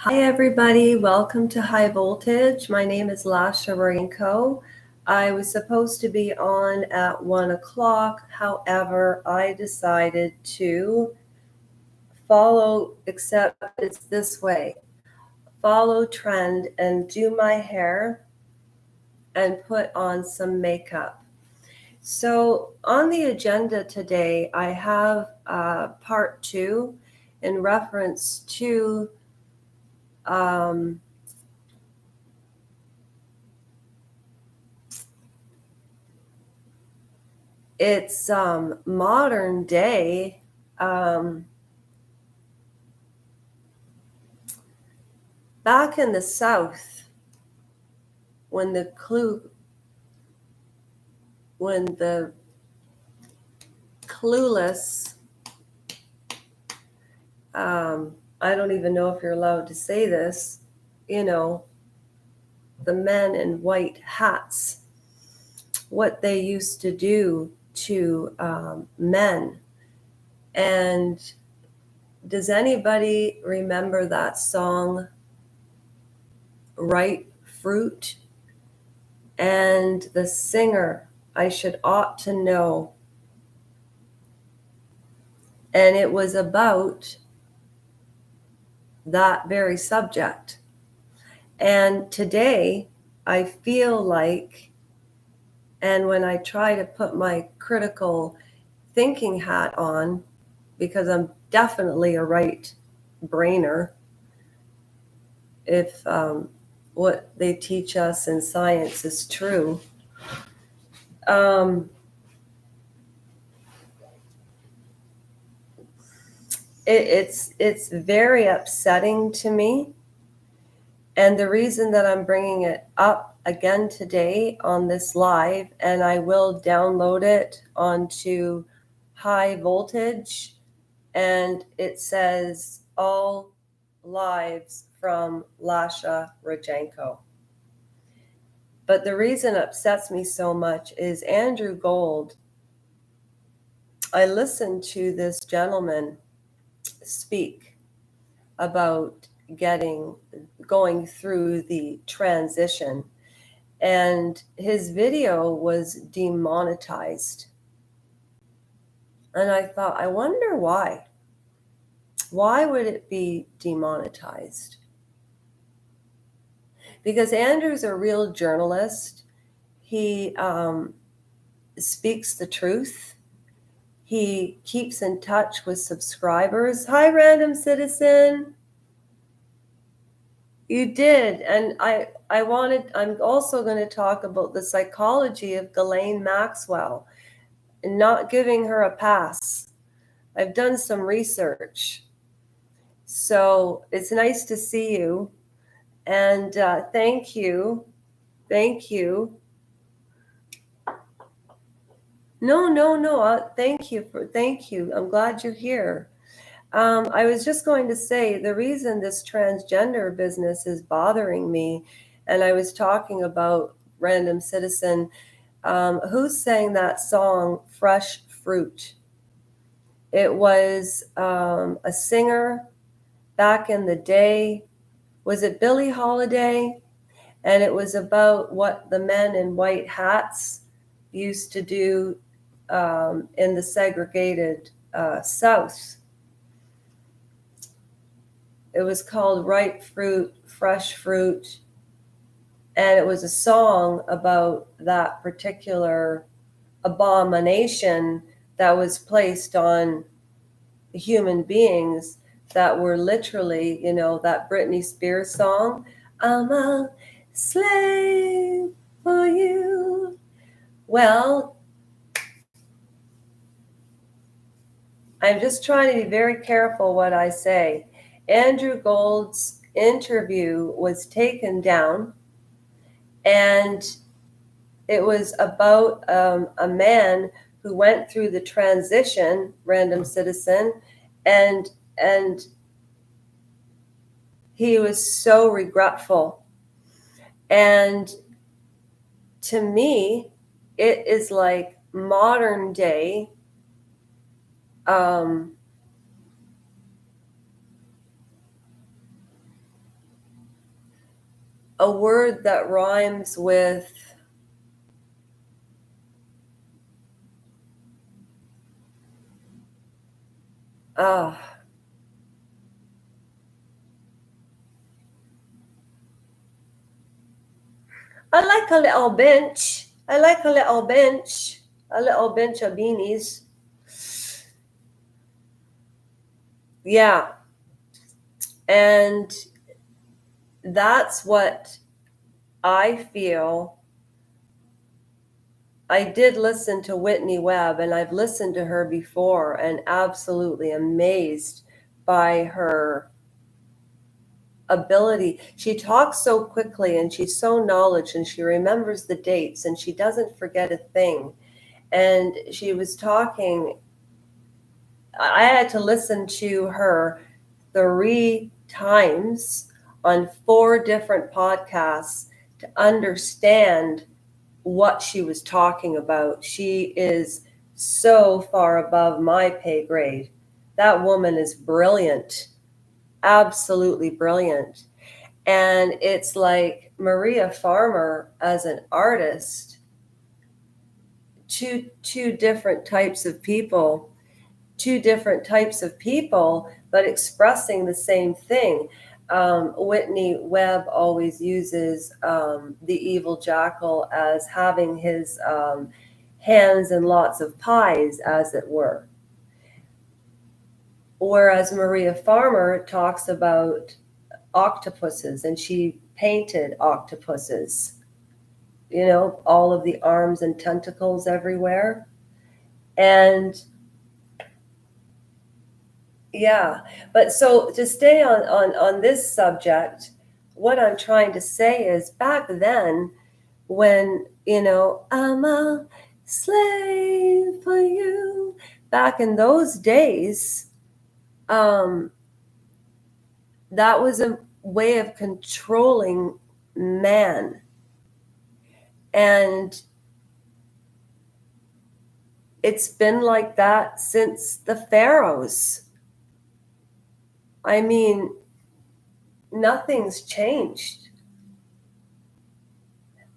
Hi, everybody. Welcome to High Voltage. My name is Lasha Marinko. I was supposed to be on at 1 o'clock. However, I decided to follow, except it's this way, follow trend and do my hair and put on some makeup. So on the agenda today, I have part 2 in reference to it's modern day back in the South when the clueless I don't even know if you're allowed to say this, the men in white hats, what they used to do to men. And does anybody remember that song, Ripe Fruit? And the singer, I should ought to know. And it was about that very subject. And today, I feel like, and when I try to put my critical thinking hat on, because I'm definitely a right brainer, if what they teach us in science is true, it's very upsetting to me. And the reason that I'm bringing it up again today on this live, and I will download it onto High Voltage, and it says all lives from Lasha Rajenko. But the reason it upsets me so much is Andrew Gold. I listened to this gentleman speak about going through the transition, and his video was demonetized. And I thought, I wonder why. Why would it be demonetized? Because Andrew's a real journalist. He speaks the truth. He keeps in touch with subscribers. Hi, random citizen. You did. And I'm also going to talk about the psychology of Ghislaine Maxwell and not giving her a pass. I've done some research. So it's nice to see you. And thank you. Thank you. No. Thank you. I'm glad you're here. I was just going to say the reason this transgender business is bothering me, and I was talking about random citizen, who sang that song, Fresh Fruit. It was a singer back in the day. Was it Billie Holiday? And it was about what the men in white hats used to do in the segregated South. It was called Ripe Fruit, Fresh Fruit. And it was a song about that particular abomination that was placed on human beings that were literally, that Britney Spears song, I'm a slave for you. Well, I'm just trying to be very careful what I say. Andrew Gold's interview was taken down, and it was about a man who went through the transition, random citizen, and he was so regretful. And to me, it is like modern day a word that rhymes with uh, I like a little bench. I like a little bench. A little bench of beanies. Yeah. And that's what I feel. I did listen to Whitney Webb, and I've listened to her before and absolutely amazed by her ability. She talks so quickly and she's so knowledgeable and she remembers the dates and she doesn't forget a thing. And she was talking, I had to listen to her 3 times on 4 different podcasts to understand what she was talking about. She is so far above my pay grade. That woman is brilliant, absolutely brilliant. And it's like Maria Farmer as an artist, two different types of people, but expressing the same thing. Whitney Webb always uses the evil jackal as having his hands in lots of pies, as it were. Whereas Maria Farmer talks about octopuses, and she painted octopuses, all of the arms and tentacles everywhere. And yeah, but so to stay on this subject, what I'm trying to say is back then when, I'm a slave for you, back in those days, that was a way of controlling man. And it's been like that since the pharaohs. I mean, nothing's changed.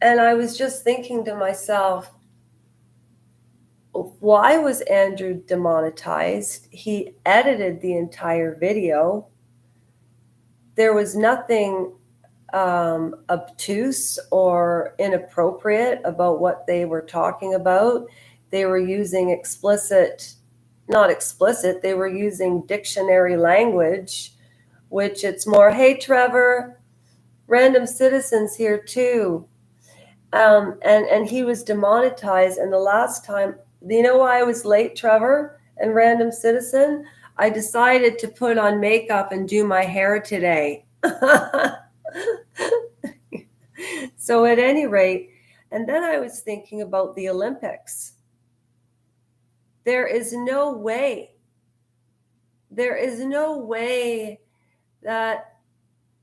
And I was just thinking to myself, why was Andrew demonetized? He edited the entire video. There was nothing obtuse or inappropriate about what they were talking about. They were using not explicit, they were using dictionary language, which it's more, hey, Trevor, random citizens here too. And he was demonetized. And the last time, you know why I was late, Trevor and random citizen? I decided to put on makeup and do my hair today. So at any rate, and then I was thinking about the Olympics. There is no way that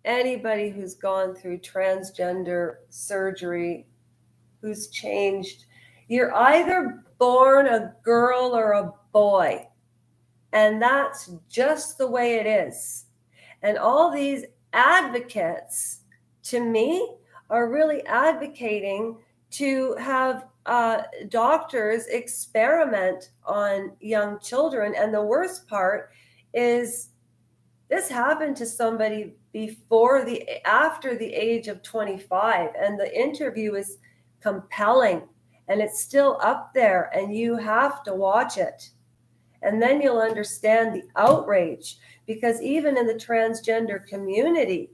anybody who's gone through transgender surgery, who's changed, you're either born a girl or a boy. And that's just the way it is. And all these advocates, to me, are really advocating to have doctors experiment on young children. And the worst part is this happened to somebody after the age of 25, and the interview is compelling, and it's still up there, and you have to watch it. And then you'll understand the outrage, because even in the transgender community,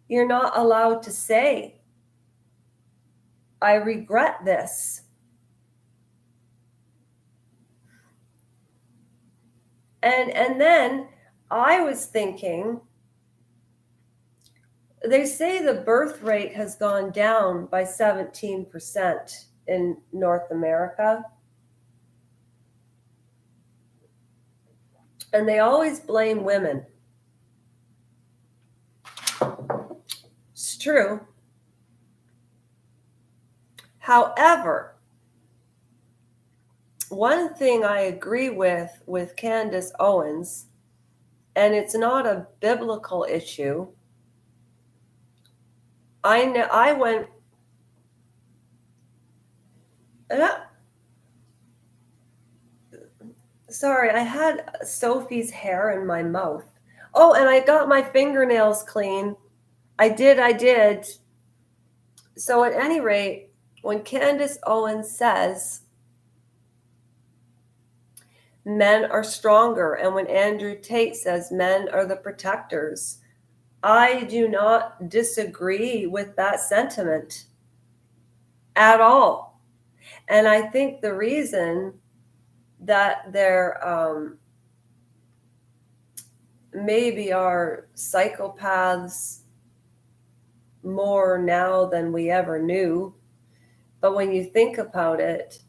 you're not allowed to say, I regret this. And then I was thinking, they say the birth rate has gone down by 17% in North America. And they always blame women. It's true. However, one thing I agree with Candace Owens, and it's not a biblical issue, I know I went. Sorry, I had Sophie's hair in my mouth. Oh, and I got my fingernails clean. I did. So at any rate, when Candace Owens says men are stronger, and when Andrew Tate says men are the protectors, I do not disagree with that sentiment at all. And I think the reason that there maybe are psychopaths more now than we ever knew, but when you think about it,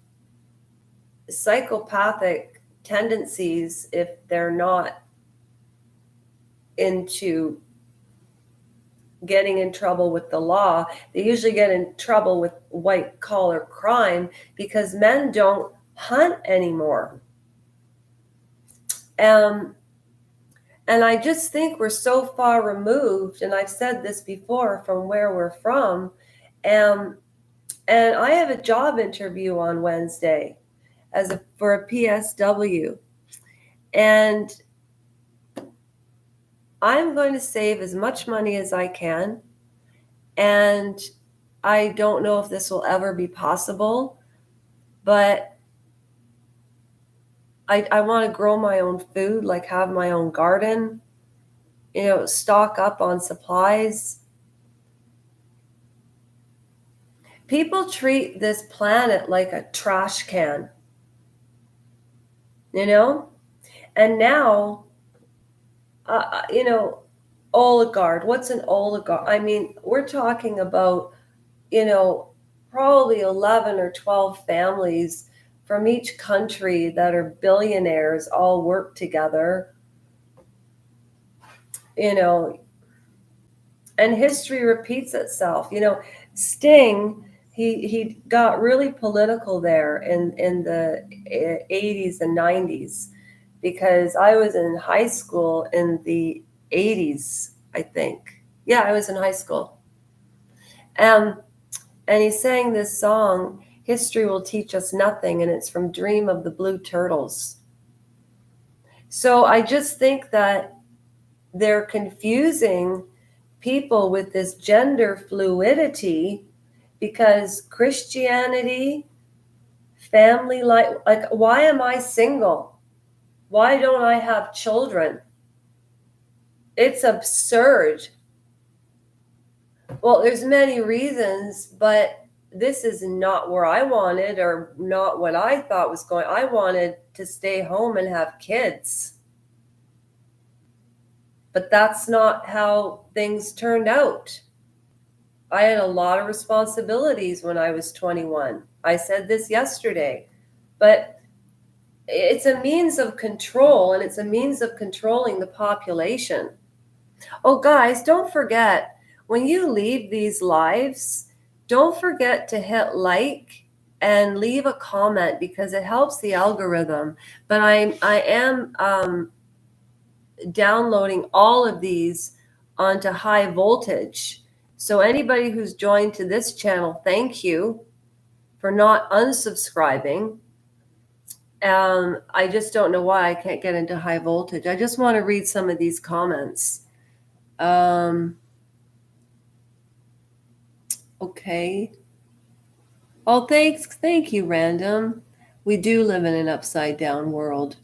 psychopathic tendencies, if they're not into getting in trouble with the law, they usually get in trouble with white collar crime because men don't hunt anymore. And I just think we're so far removed, and I've said this before, from where we're from. And I have a job interview on Wednesday for a PSW. And I'm going to save as much money as I can. And I don't know if this will ever be possible, but I want to grow my own food, like have my own garden, stock up on supplies. People treat this planet like a trash can, and now, oligarch. What's an oligarch? I mean, we're talking about, probably 11 or 12 families from each country that are billionaires all work together, and history repeats itself. Sting, he got really political there in the 80s and 90s, because I was in high school in the 80s, I think. Yeah, I was in high school. And he sang this song, History Will Teach Us Nothing, and it's from Dream of the Blue Turtles. So I just think that they're confusing people with this gender fluidity, because Christianity, family life, like, why am I single? Why don't I have children? It's absurd. Well, there's many reasons, but this is not where I wanted, or not what I thought was going. I wanted to stay home and have kids. But that's not how things turned out. I had a lot of responsibilities when I was 21. I said this yesterday, but it's a means of control, and it's a means of controlling the population. Oh, guys, don't forget, when you leave these lives, don't forget to hit like and leave a comment, because it helps the algorithm. But I am downloading all of these onto high voltage. So anybody who's joined to this channel, thank you for not unsubscribing. I just don't know why I can't get into high voltage. I just want to read some of these comments. Okay. Oh, thank you, Random. We do live in an upside down world.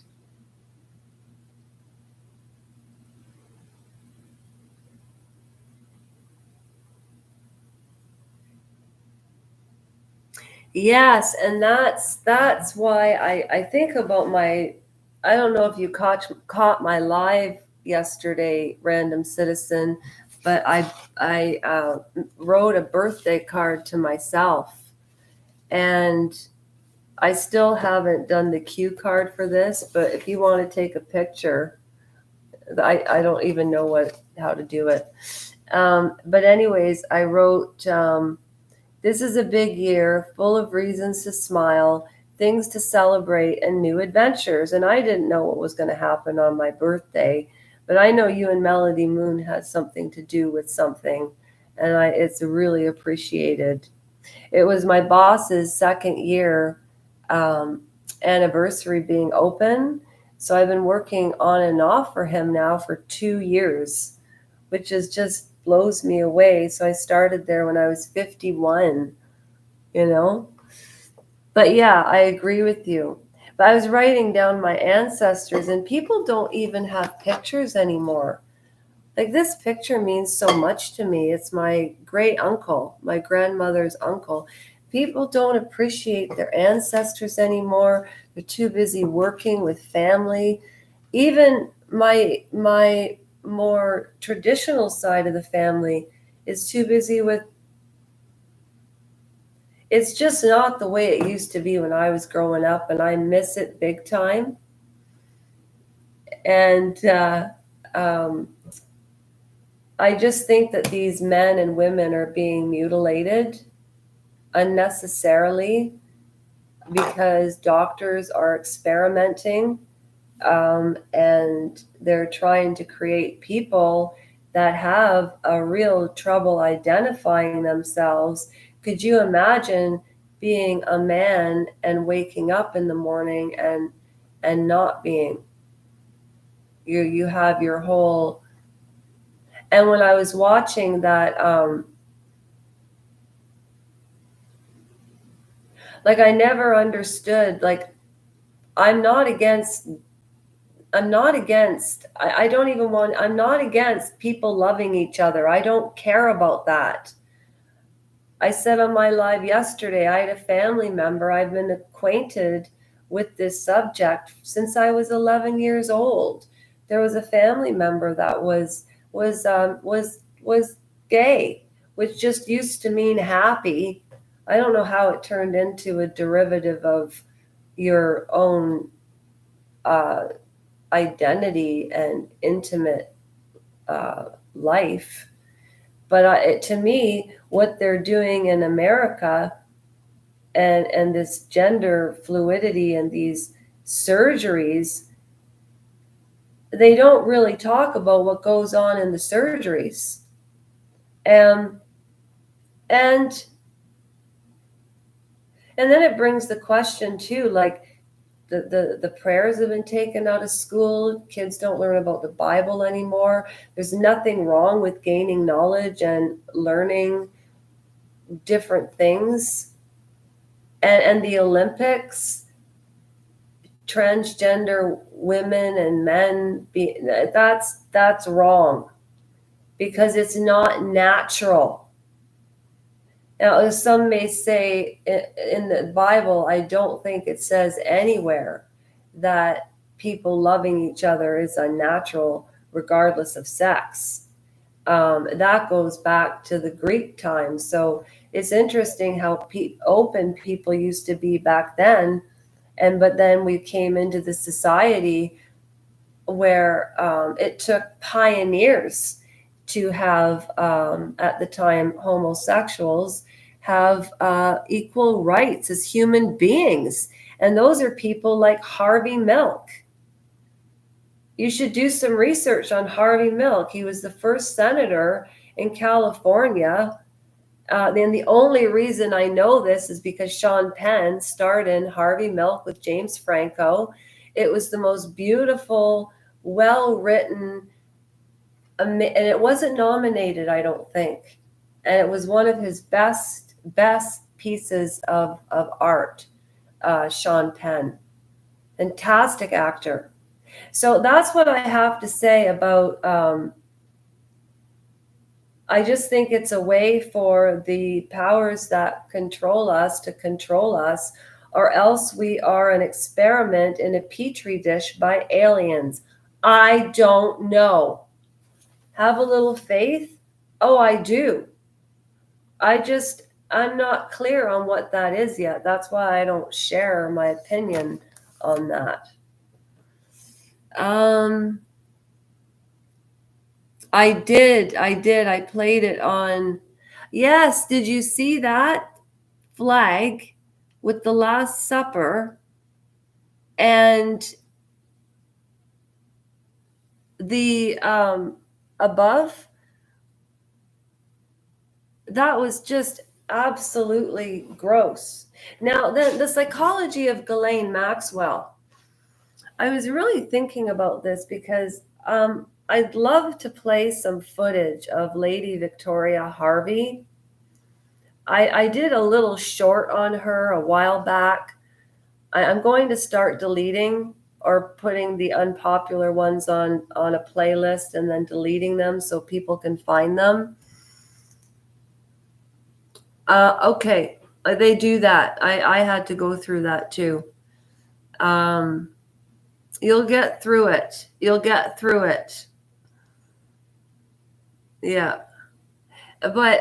Yes, and that's why I think about I don't know if you caught my live yesterday, Random Citizen, but I wrote a birthday card to myself, and I still haven't done the cue card for this, but if you want to take a picture, I don't even know how to do it. But anyways, I wrote, this is a big year, full of reasons to smile, things to celebrate, and new adventures. And I didn't know what was going to happen on my birthday, but I know you and Melody Moon had something to do with something. and it's really appreciated. It was my boss's second year anniversary being open, so I've been working on and off for him now for 2 years, which is just blows me away. So I started there when I was 51, you know? But yeah, I agree with you. But I was writing down my ancestors, and people don't even have pictures anymore. Like, this picture means so much to me. It's my great uncle, my grandmother's uncle. People don't appreciate their ancestors anymore. They're too busy working with family. Even my more traditional side of the family is too busy with, it's just not the way it used to be when I was growing up, and I miss it big time. And I just think that these men and women are being mutilated unnecessarily because doctors are experimenting, and they're trying to create people that have a real trouble identifying themselves. Could you imagine being a man and waking up in the morning and not being? You have your whole. And when I was watching that, like, I never understood, like, I'm not against, I don't even want, I'm not against people loving each other. I don't care about that. I said on my live yesterday, I had a family member, I've been acquainted with this subject since I was 11 years old. There was a family member that was gay, which just used to mean happy. I don't know how it turned into a derivative of your own identity and intimate life. But to me, what they're doing in America, and this gender fluidity and these surgeries, they don't really talk about what goes on in the surgeries. And and then it brings the question too, like, the prayers have been taken out of school. Kids don't learn about the Bible anymore. There's nothing wrong with gaining knowledge and learning different things. And the Olympics, transgender women and men, that's wrong, because it's not natural. Now, as some may say, in the Bible, I don't think it says anywhere that people loving each other is unnatural, regardless of sex. That goes back to the Greek times. So it's interesting how open people used to be back then, but then we came into the society where it took pioneers to have, at the time, homosexuals have equal rights as human beings. And those are people like Harvey Milk. You should do some research on Harvey Milk. He was the first senator in California. And the only reason I know this is because Sean Penn starred in Harvey Milk with James Franco. It was the most beautiful, well-written, and it wasn't nominated, I don't think. And it was one of his best pieces of art, Sean Penn. Fantastic actor. So that's what I have to say about, I just think it's a way for the powers that control us to control us, or else we are an experiment in a petri dish by aliens. I don't know. Have a little faith? Oh, I do. I'm not clear on what that is yet. That's why I don't share my opinion on that. I did. I played it on. Yes, did you see that flag with the Last Supper and the above? That was just absolutely gross. Now, then the psychology of Ghislaine Maxwell. I was really thinking about this because I'd love to play some footage of Lady Victoria Harvey. I did a little short on her a while back. I'm going to start deleting or putting the unpopular ones on a playlist and then deleting them so people can find them. Okay, they do that. I had to go through that too. You'll get through it. You'll get through it. Yeah. But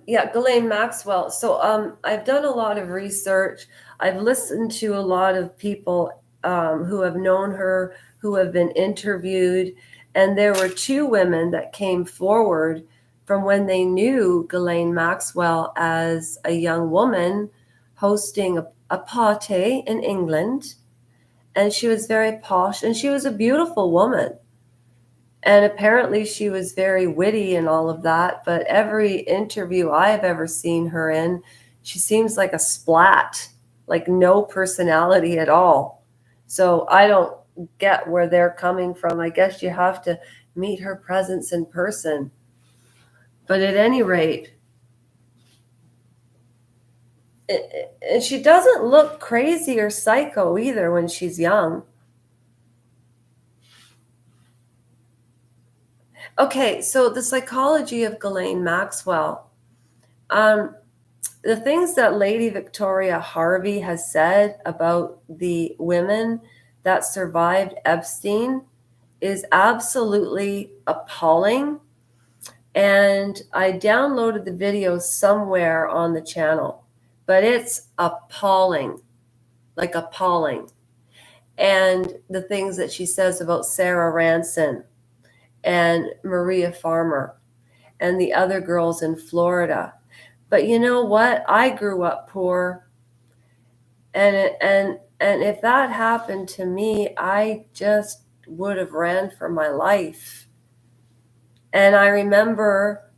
yeah, Ghislaine Maxwell. So I've done a lot of research. I've listened to a lot of people who have known her, who have been interviewed, and there were two women that came forward from when they knew Ghislaine Maxwell as a young woman hosting a party in England, and she was very posh, and she was a beautiful woman. And apparently she was very witty and all of that. But every interview I've ever seen her in, she seems like a splat, like no personality at all. So I don't get where they're coming from. I guess you have to meet her presence in person. But at any rate, and she doesn't look crazy or psycho either when she's young. Okay, so the psychology of Ghislaine Maxwell. The things that Lady Victoria Harvey has said about the women that survived Epstein is absolutely appalling. And I downloaded the video somewhere on the channel, but it's appalling, like appalling. And the things that she says about Sarah Ranson and Maria Farmer and the other girls in Florida. But you know what? I grew up poor, and if that happened to me, I just would have ran for my life. And I remember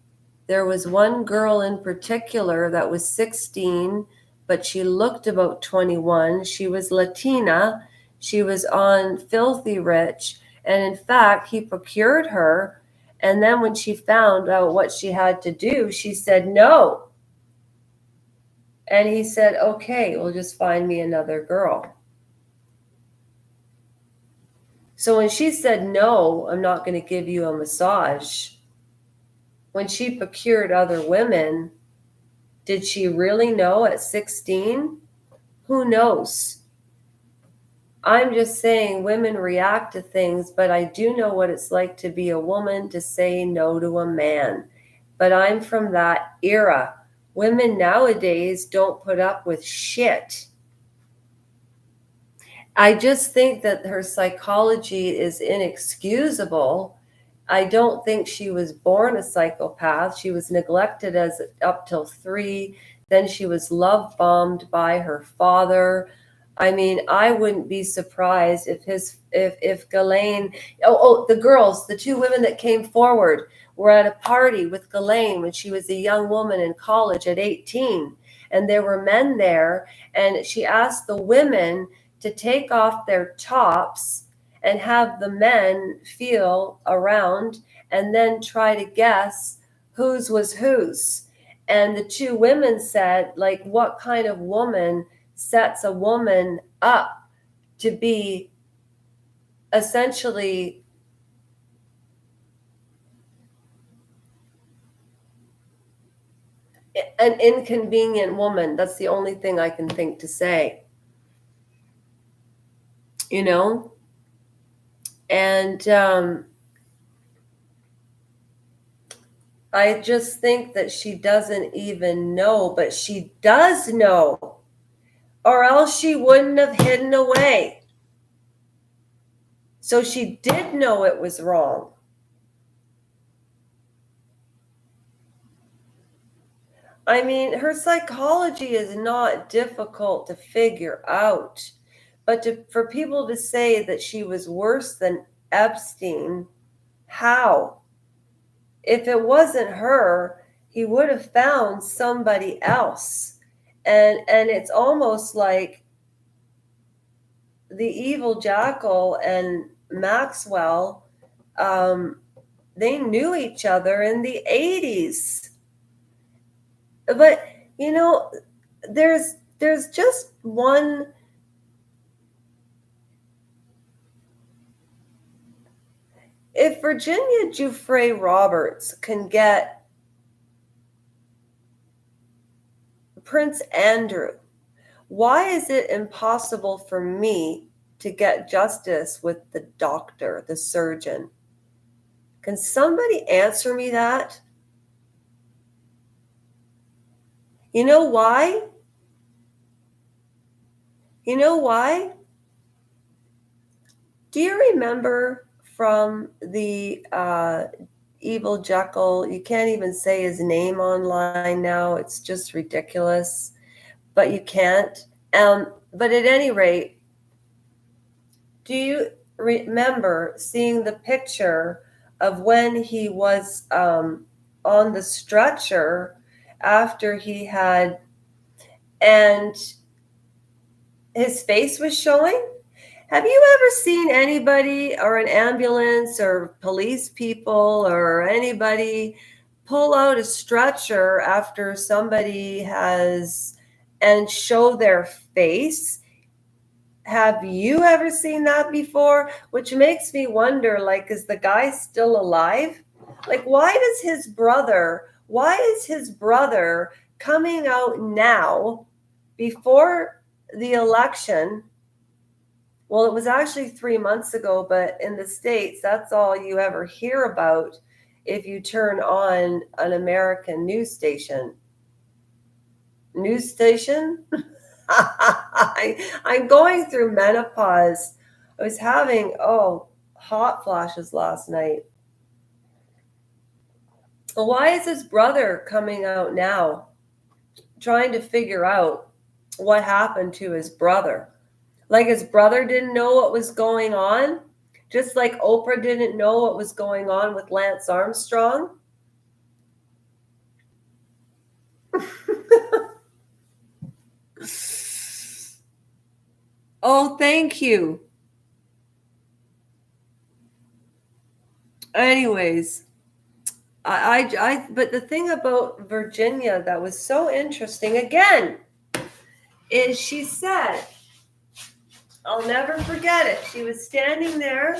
there was one girl in particular that was 16, but she looked about 21. She was Latina. She was on Filthy Rich, and in fact, he procured her. And then when she found out what she had to do, she said no. And he said, okay, well, just find me another girl. So when she said, no, I'm not going to give you a massage, when she procured other women, did she really know at 16? Who knows? I'm just saying women react to things, but I do know what it's like to be a woman to say no to a man. But I'm from that era. Women nowadays don't put up with shit. I just think that her psychology is inexcusable. I don't think she was born a psychopath. She was neglected as up till 3. Then she was love bombed by her father. I mean, I wouldn't be surprised if Ghislaine, the girls, the two women that came forward were at a party with Ghislaine when she was a young woman in college at 18, and there were men there, and she asked the women to take off their tops and have the men feel around and then try to guess whose was whose. And the two women said, like, what kind of woman sets a woman up to be essentially an inconvenient woman? That's the only thing I can think to say. You know? And I just think that she doesn't even know, but she does know, or else she wouldn't have hidden away. So she did know it was wrong. I mean, her psychology is not difficult to figure out, but for people to say that she was worse than Epstein, how? if it wasn't her, he would have found somebody else. And it's almost like the evil jackal and Maxwell, they knew each other in the 80s. But, you know, there's just one. If Virginia Giuffre Roberts can get Prince Andrew, why is it impossible for me to get justice with the doctor, the surgeon? Can somebody answer me that? You know why? You know why? Do you remember from the evil jackal? You can't even say his name online now. It's just ridiculous. But you can't. But at any rate, do you remember seeing the picture of when he was on the stretcher after he had, and his face was showing? Have you ever seen anybody or an ambulance or police people or anybody pull out a stretcher after somebody has and show their face? Have you ever seen that before? Which makes me wonder, like, is the guy still alive? Like, why is his brother coming out now before the election? Well, it was actually 3 months ago, but in the States, that's all you ever hear about if you turn on an American news station. News station? I'm going through menopause. I was having, hot flashes last night. Well, why is his brother coming out now, trying to figure out what happened to his brother? Like his brother didn't know what was going on, just like Oprah didn't know what was going on with Lance Armstrong. Oh, thank you. Anyways, but the thing about Virginia that was so interesting, again, is she said, I'll never forget it. She was standing there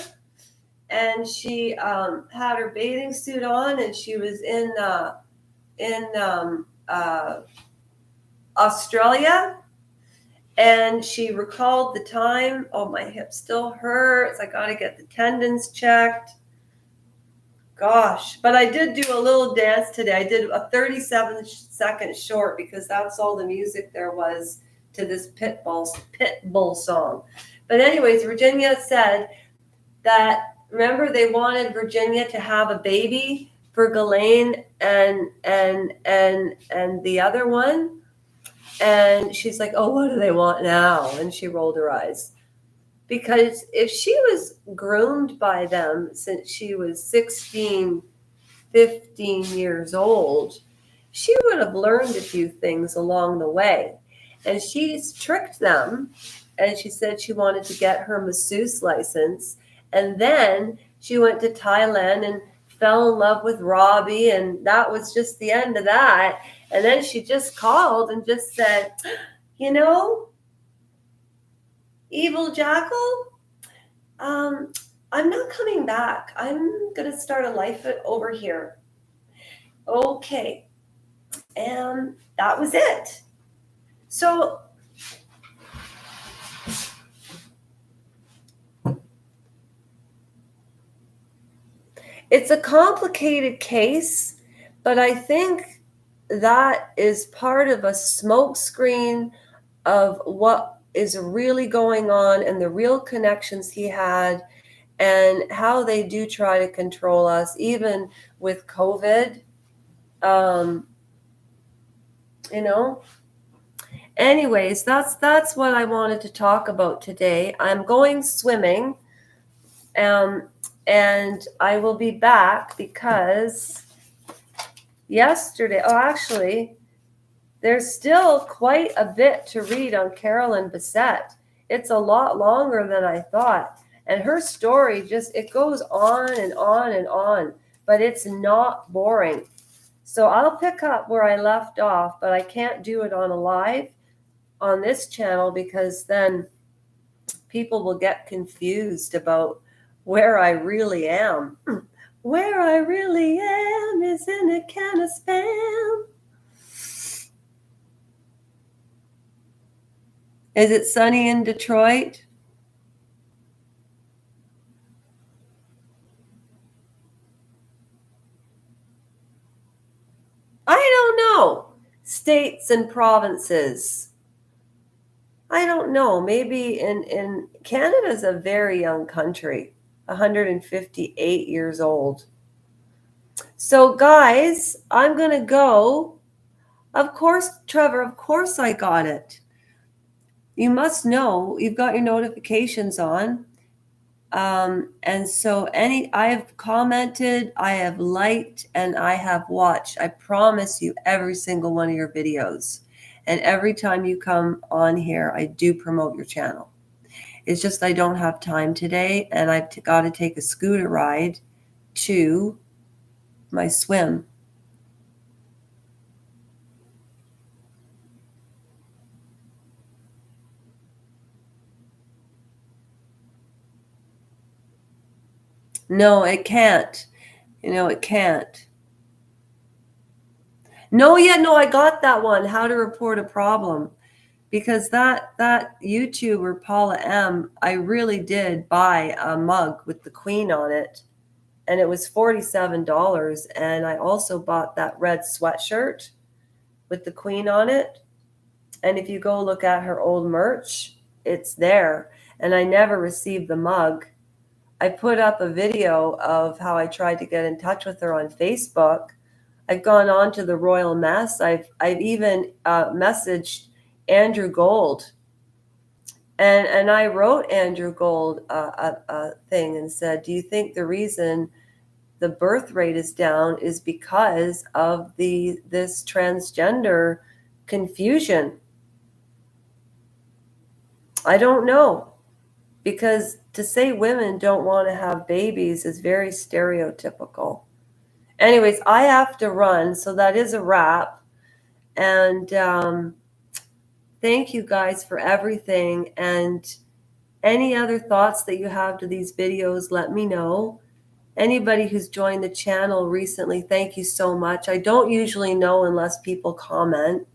and she had her bathing suit on, and she was in Australia. And she recalled the time. Oh, my hip still hurts. I got to get the tendons checked. Gosh, but I did do a little dance today. I did a 37-second short because that's all the music there was to this Pitbull song. But anyways, Virginia said that, remember, they wanted Virginia to have a baby for Ghislaine and the other one. And she's like, oh, what do they want now? And she rolled her eyes. Because if she was groomed by them since she was 16, 15 years old, she would have learned a few things along the way. And she's tricked them. And she said she wanted to get her masseuse license. And then she went to Thailand and fell in love with Robbie. And that was just the end of that. And then she just called and just said, you know, Evil Jackal, I'm not coming back. I'm going to start a life over here. Okay. And that was it. So it's a complicated case, but I think that is part of a smokescreen of what is really going on and the real connections he had and how they do try to control us, even with COVID. Anyways, that's what I wanted to talk about today. I'm going swimming, and I will be back because yesterday. Oh, actually, there's still quite a bit to read on Carolyn Bessette. It's a lot longer than I thought. And her story it goes on and on and on, but it's not boring. So I'll pick up where I left off, but I can't do it on a live on this channel because then people will get confused about where I really am. Where I really am is in a can of Spam. Is it sunny in Detroit? I don't know. States and provinces. I don't know. Maybe in Canada's a very young country, 158 years old. So guys, I'm going to go. Of course, Trevor, of course I got it. You must know you've got your notifications on. And so I have commented, I have liked, and I have watched. I promise you every single one of your videos. And every time you come on here, I do promote your channel. It's just I don't have time today, and I've got to take a scooter ride to my swim. No, it can't. It can't. No, I got that one. How to report a problem. Because that YouTuber, Paula M., I really did buy a mug with the Queen on it. And it was $47. And I also bought that red sweatshirt with the Queen on it. And if you go look at her old merch, it's there. And I never received the mug. I put up a video of how I tried to get in touch with her on Facebook. I've gone on to the Royal Mess. I've even messaged Andrew Gold. And I wrote Andrew Gold a thing and said, do you think the reason the birth rate is down is because of this transgender confusion? I don't know. Because to say women don't want to have babies is very stereotypical. Anyways, I have to run, so that is a wrap. And thank you guys for everything. And any other thoughts that you have to these videos, let me know. Anybody who's joined the channel recently, thank you so much. I don't usually know unless people comment.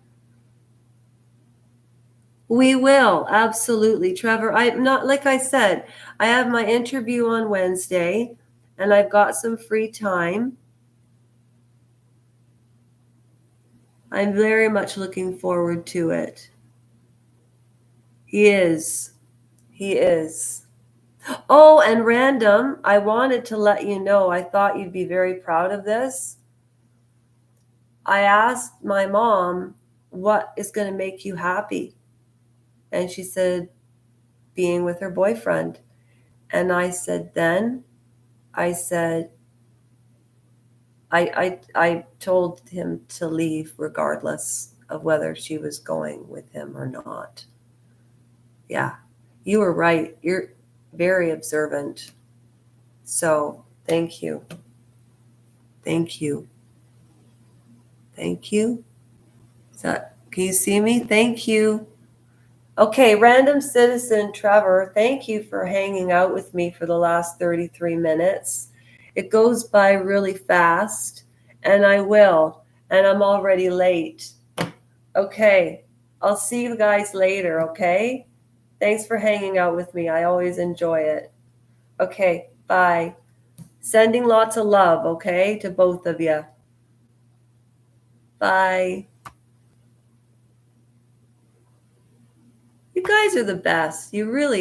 We will, absolutely. Trevor, I'm not, like I said, I have my interview on Wednesday and I've got some free time. I'm very much looking forward to it. He is. He is. Oh, and random, I wanted to let you know, I thought you'd be very proud of this. I asked my mom, what is going to make you happy? And she said, being with her boyfriend. And I said, I told him to leave regardless of whether she was going with him or not. Yeah, you were right. You're very observant. So thank you. Thank you. Thank you. Can you see me? Thank you. Okay, random citizen Trevor, thank you for hanging out with me for the last 33 minutes. It goes by really fast, and I will, and I'm already late. Okay, I'll see you guys later, okay? Thanks for hanging out with me. I always enjoy it. Okay, bye. Sending lots of love, okay, to both of you. Bye. You guys are the best. You really